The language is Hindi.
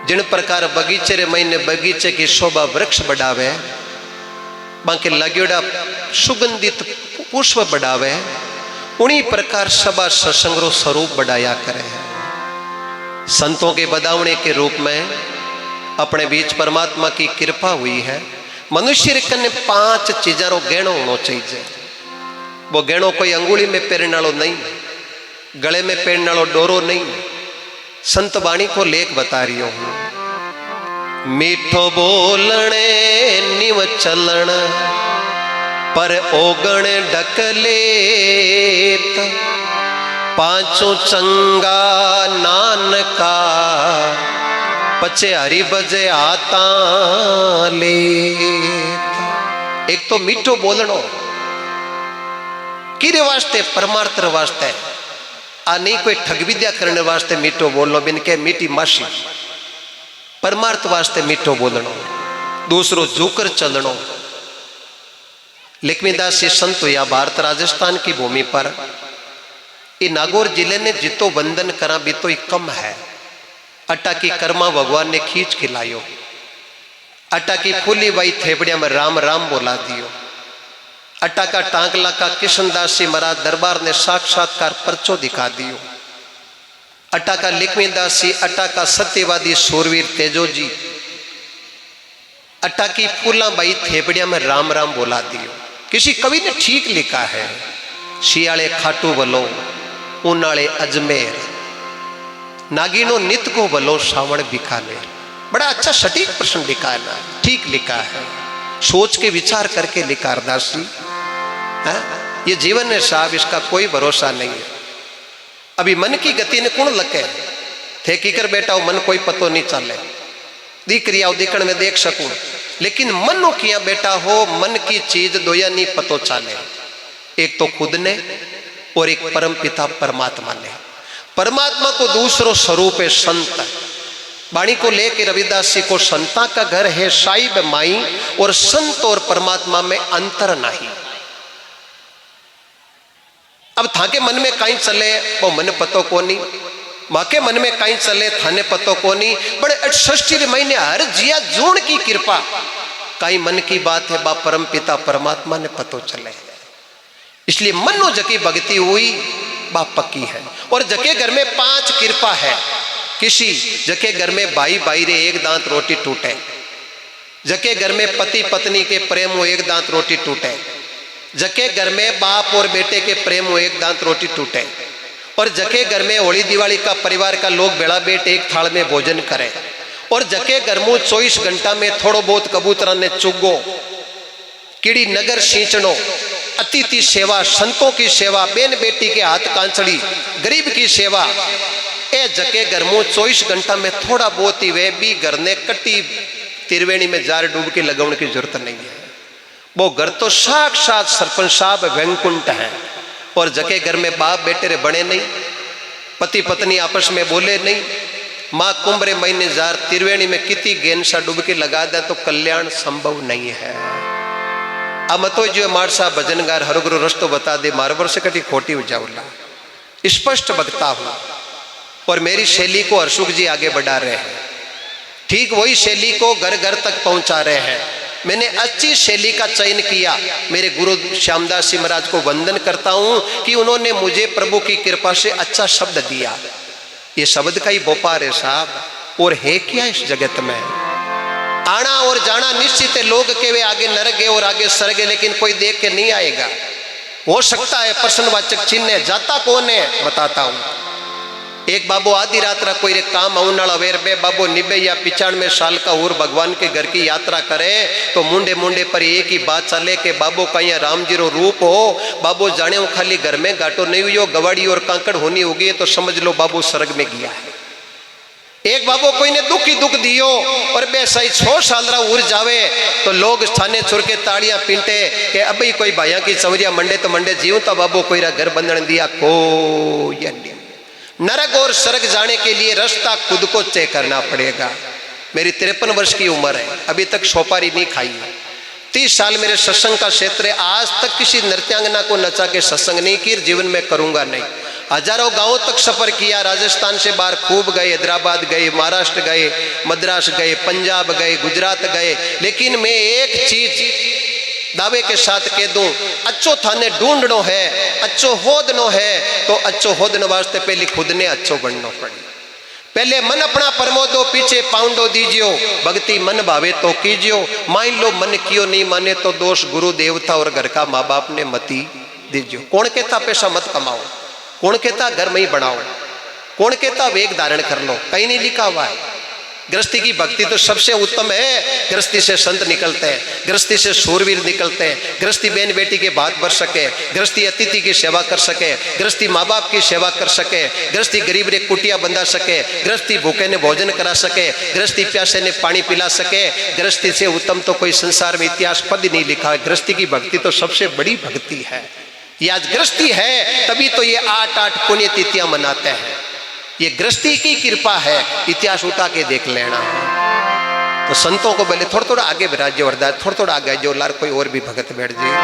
जिन प्रकार बगीचे रे महीने बगीचे की शोभा वृक्ष बढ़ावे, बाकी लगेड़ा सुगंधित पुष्प बढ़ावे, उन्हीं प्रकार सभा सत्संग रो स्वरूप बढ़ाया करे। संतों के बदावणे के रूप में अपने बीच परमात्मा की कृपा हुई है। मनुष्य कने 5 चीजा रो गहणो होना चाहिए। वो गहणो कोई अंगुली में पहनने वालो नहीं, गले में पहनने वालो डोरो नहीं। संत वाणी को लेख बता रही हूं। मीठो बोलने निव चलन पर ओगण ढकलेत, पांचों चंगा नानका पचे हरि बजे आता लेत। एक तो मीठो बोलनो किरे वास्ते, परमार्थ वास्ते, आ नहीं कोई ठग विद्या करने वास्ते मीठो बोलनो, बिन के मीठी माशी। परमार्थ वास्ते मीठो बोलनो, दूसरो झूकर चलनो। लक्ष्मीदास जी संत या भारत राजस्थान की भूमि पर ये नागौर जिले ने जितो वंदन करा भी तो कम है। अट्टा की कर्मा भगवान ने खींच खिलायो, अट्टा की फूली बाई थेपड़िया में राम राम बोला दियो। अट्टा का टांगला का किशनदास जी महाराज दरबार ने साक्षात्कार परचो दिखा दियो। अट्टा का लक्ष्मीदास जी, अट्टा का सत्यवादी सूरवीर तेजो जी, अट्टा की फूला बाई थेपड़िया में राम राम बोला दियो। किसी कवि ने ठीक लिखा है, शियाले खाटू बलो उनाले अजमेर, नागिनो नित को बलो श्रावण बीकानेर। बड़ा अच्छा सटीक प्रश्न लिखा है ना, ठीक लिखा है, सोच के विचार करके लिखा अरदास जी। ये जीवन है साहब, इसका कोई भरोसा नहीं है। अभी मन की गति ने कौन लगे थे की कर बैठा हो, मन कोई पतो नहीं चले। दीकरिया दिखण में देख सकूं, लेकिन मनो किया बैठा हो, मन की चीज दोया नहीं पतो चले। एक तो खुद ने और एक परम पिता परमात्मा ने। परमात्मा को दूसरो स्वरूप है संत। वाणी को लेकर रविदास जी को संता का घर है साहिब माई, और संत और परमात्मा में अंतर नहीं। अब थाके मन में कहीं चले वो मन पतो कोनी, माके मन में कहीं चले थाने पतो कोनी। बड़े 68 महीने हर जिया जोड़ की कृपा, कहीं मन की बात है बा परम पिता परमात्मा ने पतो चले। इसलिए मनो जकी भक्ति हुई बा पक्की है। और जके घर में 5 कृपा है, किसी जके घर में भाई भाई रे एक दांत रोटी टूटे, जके घर में पति पत्नी के प्रेम हो एक दांत रोटी टूटे, जके घर में बाप और बेटे के प्रेम हो एक दांत रोटी टूटे, और जके घर में होली दिवाली का परिवार का लोग बेड़ा बेट एक थाल में भोजन करे, और जके घर में 24 घंटा में थोड़ो बहुत कबूतरा ने चुगो, कीड़ी नगर सींचनो, अतिथि सेवा, संतों की सेवा, बेन बेटी के हाथ कांचड़ी, गरीब की सेवा, ए जके घर में 24 घंटा में थोड़ा बहुत ही वे भी घर ने कट्टी त्रिवेणी में जार डूबकी लगाने की जरूरत नहीं है। वो घर तो साक्षात सरपंच साहब वैकुंठ है। और जके घर में बाप बेटे रे बने नहीं, पति पत्नी आपस में बोले नहीं, माँ कुंभ महीने जार त्रिवेणी में कितनी गेंद सा डुबकी लगा दे तो कल्याण संभव नहीं है। अब मतो जो मार साहब भजनगार हरगुरु रस्तो बता दे, मारवर से कटी खोटी हो जाऊला, स्पष्ट बकता हूं। और मेरी शैली को हरसुख जी आगे बढ़ा रहे हैं, ठीक वही शैली को घर घर तक पहुंचा रहे हैं। मैंने अच्छी शैली का चयन किया। मेरे गुरु श्यामदास जी महाराज को वंदन करता हूं कि उन्होंने मुझे प्रभु की कृपा से अच्छा शब्द दिया। ये शब्द का ही व्यापार है साहब, और है क्या इस जगत में। आना और जाना निश्चित है, लोग के वे आगे नरक और आगे सरगे, लेकिन कोई देख के नहीं आएगा। हो सकता है प्रश्नवाचक चिन्ह है, जाता कौन है बताता हूं। एक बाबू आधी रात रा कोई रे काम आउनाला वेर बे बाबू 90 या 95 साल का और भगवान के घर की यात्रा करे तो मुंडे मुंडे पर एक ही बात चले कि बाबू कहीं राम जी रो रूप हो। बाबू जाने हो खाली घर में घाटो नहीं हुई हो, गवाड़ी और कांकड़ होनी होगी तो समझ लो बाबू स्वर्ग में गया है। एक बाबू कोई ने दुख ही दुख दियो और बे सही 6 साल रा उड़ जावे तो लोग स्थाने छुर के ताड़ियां पीटे कि अभी कोई भाइया की चवरिया मंडे तो मंडे जीव तो बाबू कोई रा घर बंधन दिया को या नहीं। नरक और स्वर्ग जाने के लिए रास्ता खुद को तय करना पड़ेगा। मेरी 53 वर्ष की उम्र है, अभी तक सोपारी नहीं खाई है। 30 साल मेरे सत्संग का क्षेत्र है, आज तक किसी नृत्यांगना को नचा के सत्संग नहीं की, जीवन में करूंगा नहीं। हजारों गांवों तक सफर किया, राजस्थान से बाहर खूब गए, हैदराबाद गए, महाराष्ट्र गए, मद्रास गए, पंजाब गए, गुजरात गए। लेकिन मैं एक चीज दावे के साथ कह दूं, अच्छो थाने ढूंढनो है, अच्छो होदनो है, तो अच्छो होदन वास्ते पहले खुद ने अच्छो बनना पड़े। पहले मन अपना प्रमोदो, पीछे पाउंडो दीजियो, भक्ति मन भावे तो कीजियो। मान लो मन कियो नहीं माने तो दोष गुरु देवता और घर का माँ बाप ने मती दीजियो। कौन कहता पैसा मत कमाओ, कौन कहता घर में ही बनाओ, कौन कहता वेग धारण कर लो, कहीं नहीं लिखा हुआ है। गृहस्थी की भक्ति तो सबसे उत्तम है। गृहस्थी से संत निकलते हैं, गृहस्थी से शूरवीर निकलते हैं, गृहस्थी बहन बेटी के बात भर सके, गृहस्थी अतिथि की सेवा कर सके, गृहस्थी माँ बाप की सेवा कर सके, गृहस्थी गरीब ने कुटिया बंधा सके, गृहस्थी भूखे ने भोजन करा सके, गृहस्थी प्यासे ने पानी पिला सके। गृहस्थी से उत्तम तो कोई संसार में इतिहास पद नहीं लिखा है। गृहस्थी की भक्ति तो सबसे बड़ी भक्ति है। ये आज गृहस्थी है तभी तो ये 8 पुण्यतिथियां मनाते हैं। ये गृहस्थी की कृपा है, इतिहास उठा के देख लेना। तो संतों को पहले थोड़ा थोड़ा आगे विराज्य वरदान, थोड़ा थोड़ा आगे जो लार कोई और भी भगत बैठ जाए।